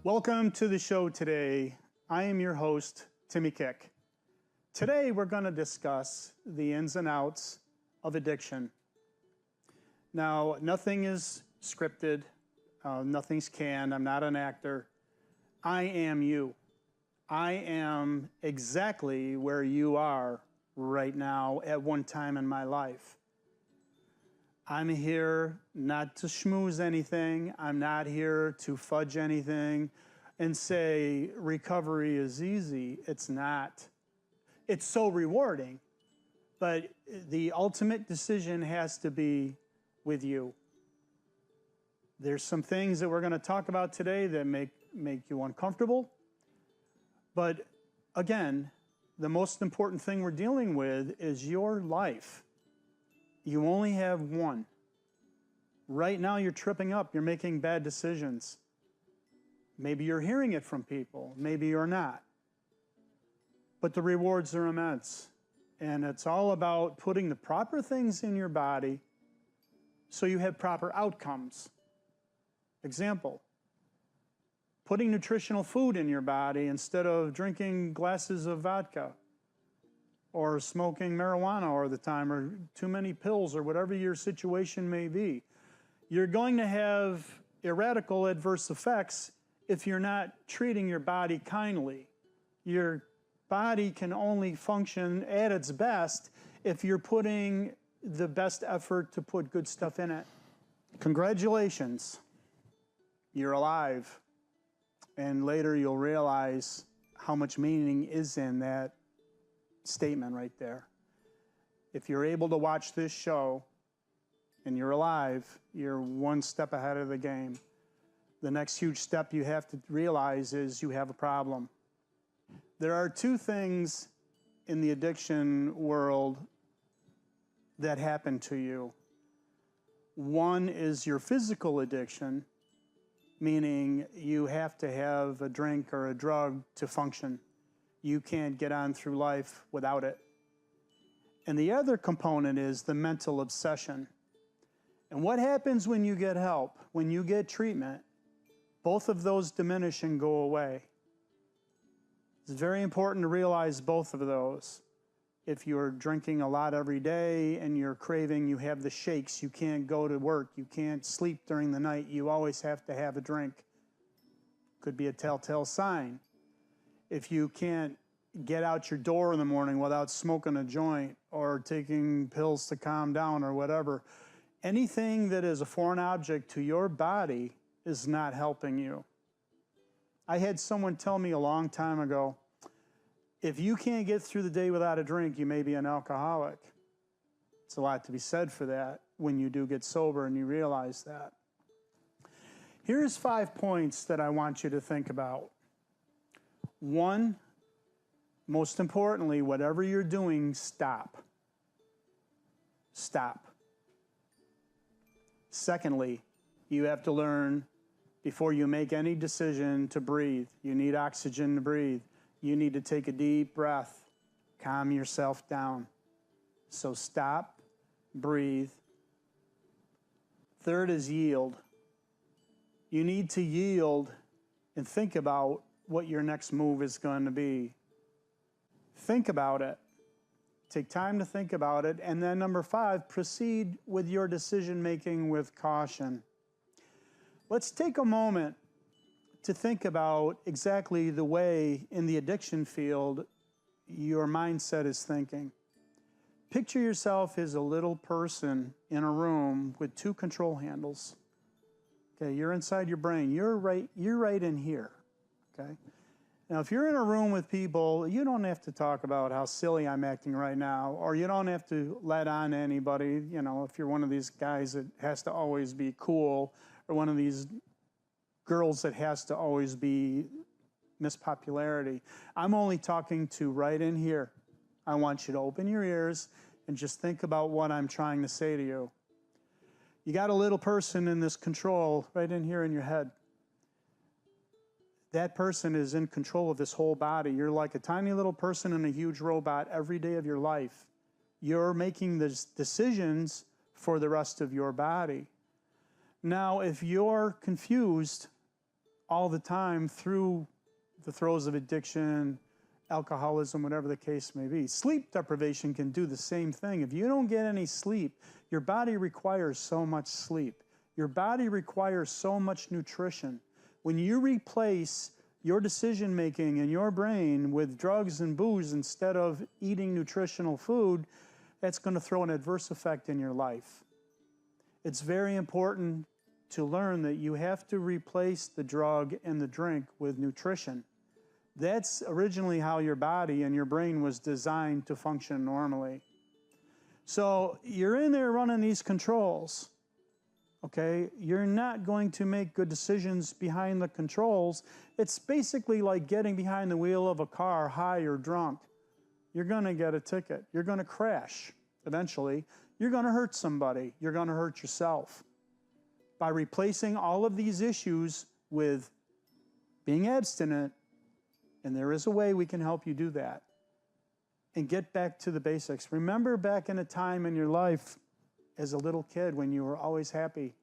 Welcome to the show today. I am your host, Timmy Kick. Today we're going to discuss the ins and outs of addiction. Now, nothing is scripted, nothing's canned, I'm not an actor. I am you. I am exactly where you are right now at one time in my life. I'm here not to schmooze anything. I'm not here to fudge anything and say recovery is easy. It's not. It's so rewarding, but the ultimate decision has to be with you. There's some things that we're going to talk about today that make you uncomfortable. But again, the most important thing we're dealing with is your life. You only have one. Right now you're tripping up, you're making bad decisions. Maybe you're hearing it from people, maybe you're not. But the rewards are immense. And it's all about putting the proper things in your body so you have proper outcomes. Example, putting nutritional food in your body instead of drinking glasses of vodka, or smoking marijuana all the time, or too many pills, or whatever your situation may be. You're going to have radical adverse effects if you're not treating your body kindly. Your body can only function at its best if you're putting the best effort to put good stuff in it. Congratulations, you're alive. And later you'll realize how much meaning is in that statement right there. If you're able to watch this show and you're alive, you're one step ahead of the game. The next huge step you have to realize is you have a problem. There are two things in the addiction world that happen to you. One is your physical addiction, meaning you have to have a drink or a drug to function. You can't get on through life without it. And the other component is the mental obsession. And what happens when you get help, when you get treatment? Both of those diminish and go away. It's very important to realize both of those. If you're drinking a lot every day and you're craving, you have the shakes, you can't go to work, you can't sleep during the night, you always have to have a drink. Could be a telltale sign. If you can't get out your door in the morning without smoking a joint or taking pills to calm down or whatever, anything that is a foreign object to your body is not helping you. I had someone tell me a long time ago, if you can't get through the day without a drink, you may be an alcoholic. It's a lot to be said for that when you do get sober and you realize that. Here's 5 points that I want you to think about. One, most importantly, whatever you're doing, stop. Stop. Secondly, you have to learn before you make any decision to breathe. You need oxygen to breathe. You need to take a deep breath, calm yourself down. So stop, breathe. Third is yield. You need to yield and think about what your next move is going to be. Think about it. Take time to think about it. And then number 5, proceed with your decision making with caution. Let's take a moment to think about exactly the way in the addiction field your mindset is thinking. Picture yourself as a little person in a room with 2 control handles. Okay, you're inside your brain. You're right in here. Okay? Now, if you're in a room with people, you don't have to talk about how silly I'm acting right now, or you don't have to let on to anybody. You know, if you're one of these guys that has to always be cool, or one of these girls that has to always be Miss Popularity. I'm only talking to right in here. I want you to open your ears and just think about what I'm trying to say to you. You got a little person in this control right in here in your head. That person is in control of this whole body. You're like a tiny little person in a huge robot every day of your life. You're making the decisions for the rest of your body. Now, if you're confused all the time through the throes of addiction, alcoholism, whatever the case may be. Sleep deprivation can do the same thing. If you don't get any sleep, your body requires so much sleep. Your body requires so much nutrition. When you replace your decision making in your brain with drugs and booze instead of eating nutritional food, that's going to throw an adverse effect in your life. It's very important to learn that you have to replace the drug and the drink with nutrition. That's originally how your body and your brain was designed to function normally. So you're in there running these controls, okay? You're not going to make good decisions behind the controls. It's basically like getting behind the wheel of a car high or drunk. You're gonna get a ticket. You're gonna crash eventually. You're gonna hurt somebody. You're gonna hurt yourself. By replacing all of these issues with being abstinent, and there is a way we can help you do that, and get back to the basics. Remember back in a time in your life as a little kid when you were always happy,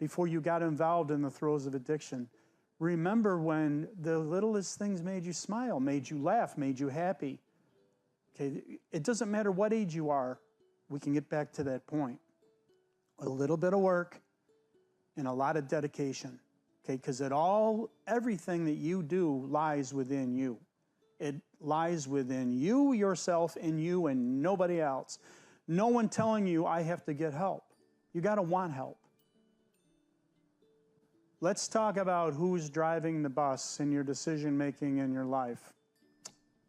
before you got involved in the throes of addiction. Remember when the littlest things made you smile, made you laugh, made you happy. Okay, it doesn't matter what age you are, we can get back to that point. A little bit of work and a lot of dedication. Okay, because everything that you do lies within you. It lies within you, yourself, and you and nobody else. No one telling you, I have to get help. You got to want help. Let's talk about who's driving the bus in your decision-making in your life.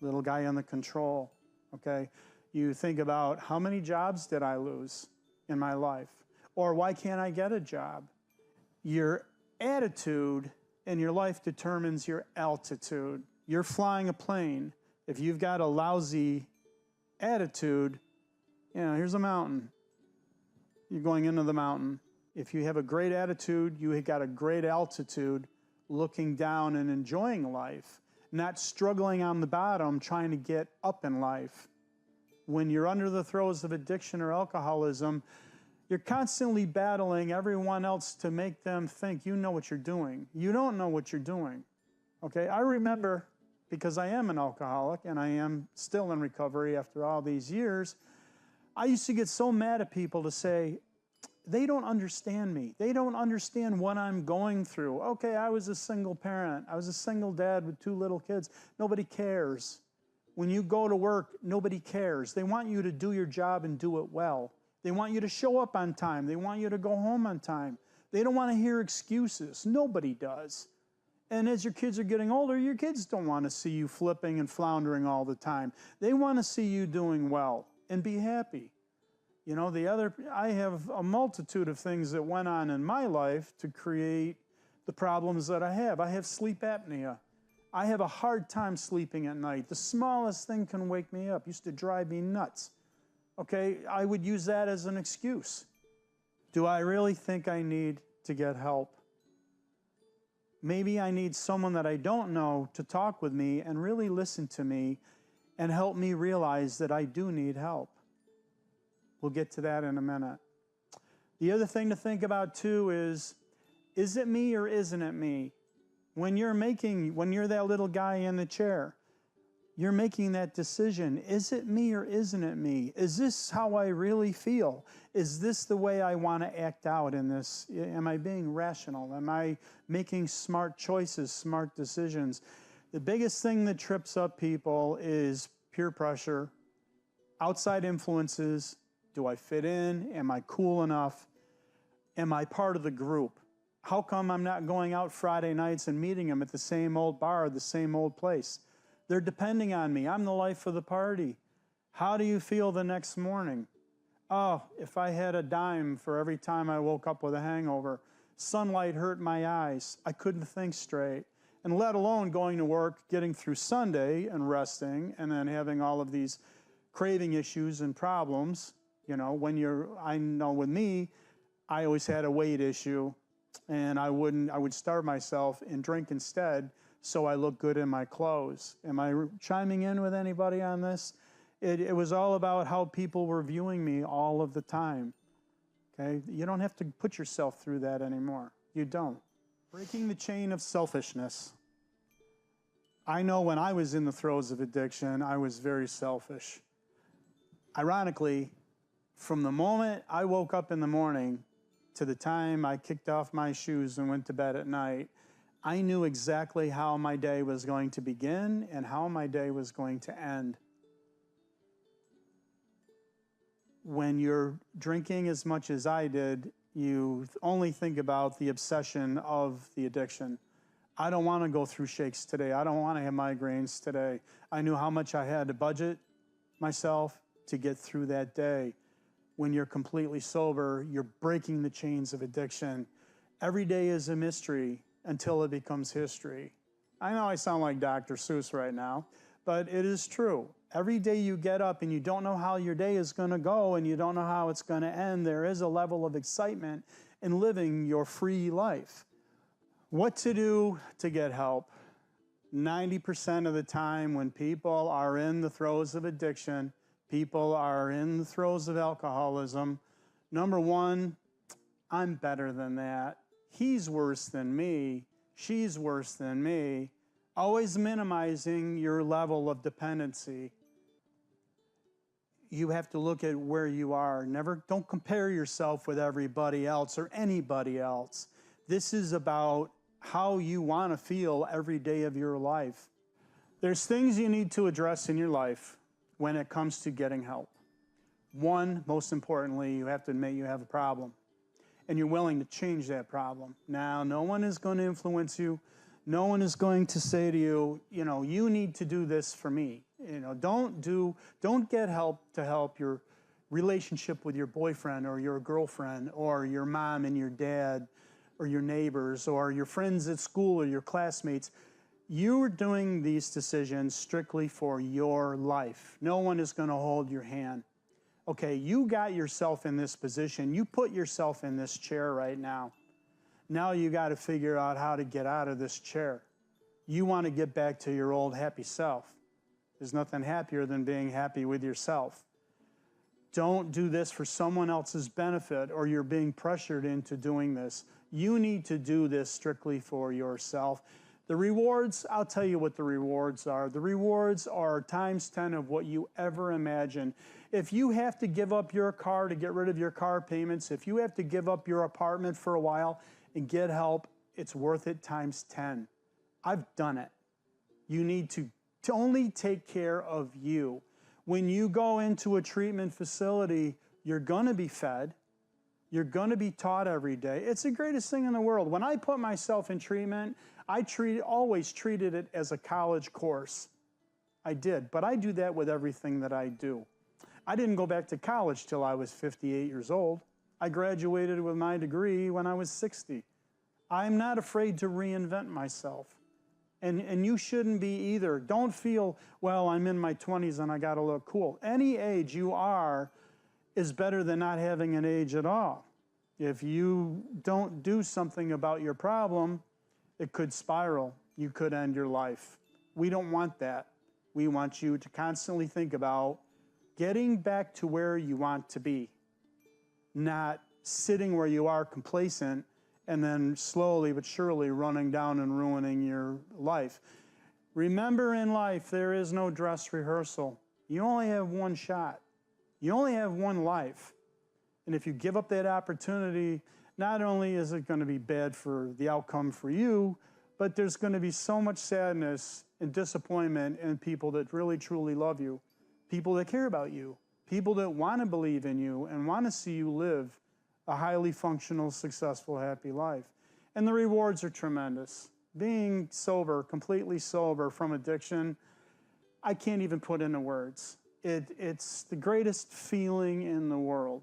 Little guy on the control, okay? You think about, how many jobs did I lose in my life? Or why can't I get a job? Your attitude in your life determines your altitude. You're flying a plane. If you've got a lousy attitude, here's a mountain. You're going into the mountain. If you have a great attitude, you have got a great altitude, looking down and enjoying life, not struggling on the bottom, trying to get up in life. When you're under the throes of addiction or alcoholism, you're constantly battling everyone else to make them think you know what you're doing. You don't know what you're doing. Okay, I remember, because I am an alcoholic and I am still in recovery after all these years, I used to get so mad at people to say, they don't understand me. They don't understand what I'm going through. Okay, I was a single parent. I was a single dad with 2 little kids. Nobody cares. When you go to work, nobody cares. They want you to do your job and do it well. They want you to show up on time. They want you to go home on time. They don't want to hear excuses. Nobody does. And as your kids are getting older, your kids don't want to see you flipping and floundering all the time. They want to see you doing well and be happy. I have a multitude of things that went on in my life to create the problems that I have. I have sleep apnea. I have a hard time sleeping at night. The smallest thing can wake me up. Used to drive me nuts. Okay, I would use that as an excuse. Do I really think I need to get help? Maybe I need someone that I don't know to talk with me and really listen to me and help me realize that I do need help. We'll get to that in a minute. The other thing to think about too is it me or isn't it me? When you're that little guy in the chair, you're making that decision. Is it me or isn't it me? Is this how I really feel? Is this the way I want to act out in this? Am I being rational? Am I making smart choices, smart decisions? The biggest thing that trips up people is peer pressure, outside influences. Do I fit in? Am I cool enough? Am I part of the group? How come I'm not going out Friday nights and meeting them at the same old bar, the same old place? They're depending on me. I'm the life of the party. How do you feel the next morning? Oh, if I had a dime for every time I woke up with a hangover. Sunlight hurt my eyes. I couldn't think straight. And let alone going to work, getting through Sunday and resting, and then having all of these craving issues and problems. I know with me, I always had a weight issue, and I would starve myself and drink instead, so I look good in my clothes. Am I chiming in with anybody on this? It was all about how people were viewing me all of the time. Okay? You don't have to put yourself through that anymore. You don't. Breaking the chain of selfishness. I know when I was in the throes of addiction, I was very selfish. Ironically, from the moment I woke up in the morning to the time I kicked off my shoes and went to bed at night, I knew exactly how my day was going to begin and how my day was going to end. When you're drinking as much as I did, you only think about the obsession of the addiction. I don't want to go through shakes today. I don't want to have migraines today. I knew how much I had to budget myself to get through that day. When you're completely sober, you're breaking the chains of addiction. Every day is a mystery until it becomes history. I know I sound like Dr. Seuss right now, but it is true. Every day you get up and you don't know how your day is going to go and you don't know how it's going to end, there is a level of excitement in living your free life. What to do to get help? 90% of the time when people are in the throes of addiction, people are in the throes of alcoholism, number one, I'm better than that. He's worse than me. She's worse than me. Always minimizing your level of dependency. You have to look at where you are. Don't compare yourself with everybody else or anybody else. This is about how you want to feel every day of your life. There's things you need to address in your life when it comes to getting help. One, most importantly, you have to admit you have a problem and you're willing to change that problem. Now, no one is going to influence you. No one is going to say to you, you need to do this for me. Don't get help to help your relationship with your boyfriend or your girlfriend or your mom and your dad or your neighbors or your friends at school or your classmates. You're doing these decisions strictly for your life. No one is going to hold your hand. Okay, you got yourself in this position. You put yourself in this chair right now. Now you got to figure out how to get out of this chair. You want to get back to your old happy self. There's nothing happier than being happy with yourself. Don't do this for someone else's benefit or you're being pressured into doing this. You need to do this strictly for yourself. The rewards, I'll tell you what the rewards are. The rewards are times 10 of what you ever imagine. If you have to give up your car to get rid of your car payments, if you have to give up your apartment for a while and get help, it's worth it times 10. I've done it. You need to only take care of you. When you go into a treatment facility, you're going to be fed. You're going to be taught every day. It's the greatest thing in the world. When I put myself in treatment, I always treated it as a college course. I did, but I do that with everything that I do. I didn't go back to college till I was 58 years old. I graduated with my degree when I was 60. I'm not afraid to reinvent myself. And you shouldn't be either. Don't feel, well, I'm in my 20s and I got to look cool. Any age you are is better than not having an age at all. If you don't do something about your problem, it could spiral. You could end your life. We don't want that. We want you to constantly think about getting back to where you want to be, not sitting where you are complacent and then slowly but surely running down and ruining your life. Remember, in life, there is no dress rehearsal. You only have one shot. You only have one life. And if you give up that opportunity, not only is it going to be bad for the outcome for you, but there's going to be so much sadness and disappointment in people that really, truly love you, people that care about you, people that want to believe in you and want to see you live a highly functional, successful, happy life. And the rewards are tremendous. Being sober, completely sober from addiction, I can't even put into words. It's the greatest feeling in the world.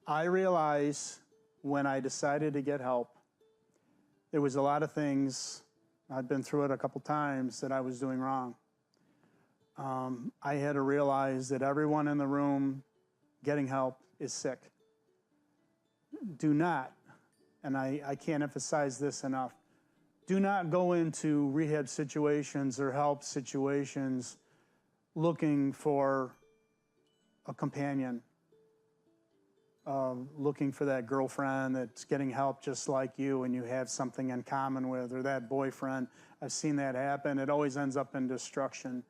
I realized when I decided to get help, there was a lot of things, I've been through it a couple times, that I was doing wrong. I had to realize that everyone in the room getting help is sick. Do not, and I can't emphasize this enough, do not go into rehab situations or help situations looking for a companion, looking for that girlfriend that's getting help just like you and you have something in common with, or that boyfriend. I've seen that happen. It always ends up in destruction.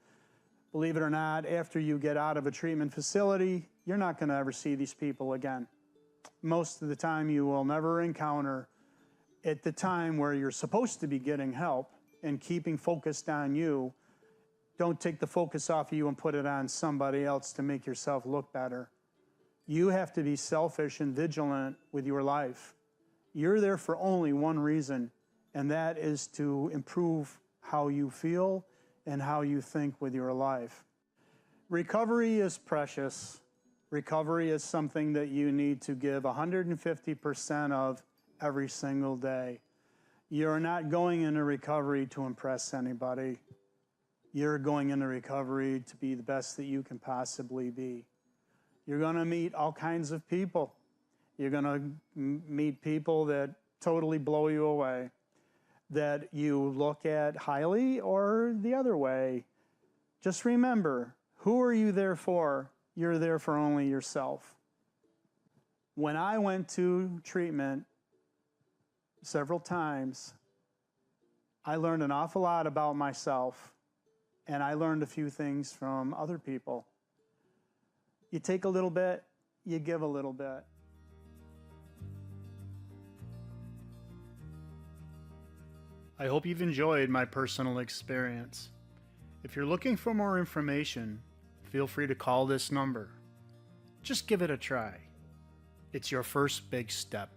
Believe it or not, after you get out of a treatment facility, you're not going to ever see these people again. Most of the time you will never encounter, at the time where you're supposed to be getting help and keeping focused on you, don't take the focus off of you and put it on somebody else to make yourself look better. You have to be selfish and vigilant with your life. You're there for only one reason, and that is to improve how you feel and how you think with your life. Recovery is precious. Recovery is something that you need to give 150% of every single day. You're not going into recovery to impress anybody. You're going into recovery to be the best that you can possibly be. You're going to meet all kinds of people. You're going to meet people that totally blow you away, that you look at highly or the other way. Just remember, who are you there for? You're there for only yourself. When I went to treatment several times, I learned an awful lot about myself, and I learned a few things from other people. You take a little bit, you give a little bit. I hope you've enjoyed my personal experience. If you're looking for more information, feel free to call this number. Just give it a try. It's your first big step.